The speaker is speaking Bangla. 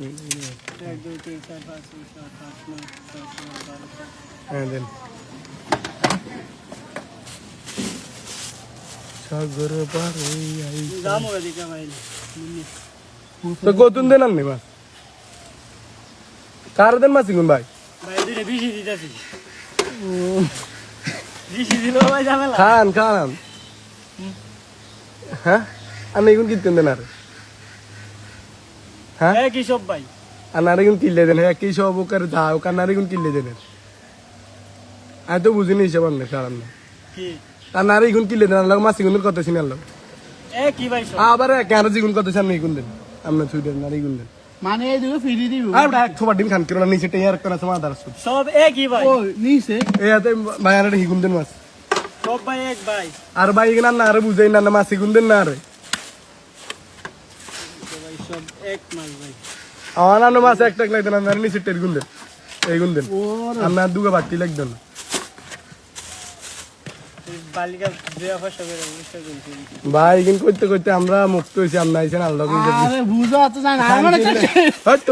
1 2 3 4 5 6 7 8 9 10 11 12 হ্যাঁ দেন সাগর পার হই আই দাম হবে দিকা ভাই তো কতন দেন আপনি মাছ কার দেন মাছ কোন ভাই ভাই দিলে বেশি দিতাছি বেশি দিলো ভাই ঝামেলা খান খান হ্যাঁ আমি এখন কিনতেন দেন আর হ্যাঁ কি সব ভাই আর এখন কিনলে দেন হ্যাঁ কি সব ওকার দাও কানার এখন কিনলে দেন আমি তো বুঝিনি হিসাব আনলে কারণ না কি আর নারী গুণ কিনলে দেন আল্লাহ মাছ গুণ কত চিনি আল্লাহ কি ভাই সব আবার কেন জিগুন কত সামনে গুণ দেন আমরা ছুই দেন নারী গুণ দেন মানে এই দুটো ফ্রি দিব আর এক ছোট ডিম খান কিরো নিচে টেয়ার করা সময় দাঁড়াস সব কি ভাই ও নিছে এই হাতে ভাই আর হিগুন দেন মাছ সব ভাই এক ভাই আর ভাই এখানে না আর বুঝাই না মাছ হিগুন দেন না আরে ভাই সব এক মাল ভাই আমার নাম মাছ একটা লাগবে না আর নিচে টের গুণ দেন এই গুণ দেন আমরা দুগা বাকি লাগবে না বালিকা দেয়া ফসা করে বুঝতে গেছি ভাই কিন্তু করতে করতে আমরা মুক্ত হয়েছি আমরা আইছেন আল্লাহ আরে বুঝা তো জানা আমার কাছে হয়তো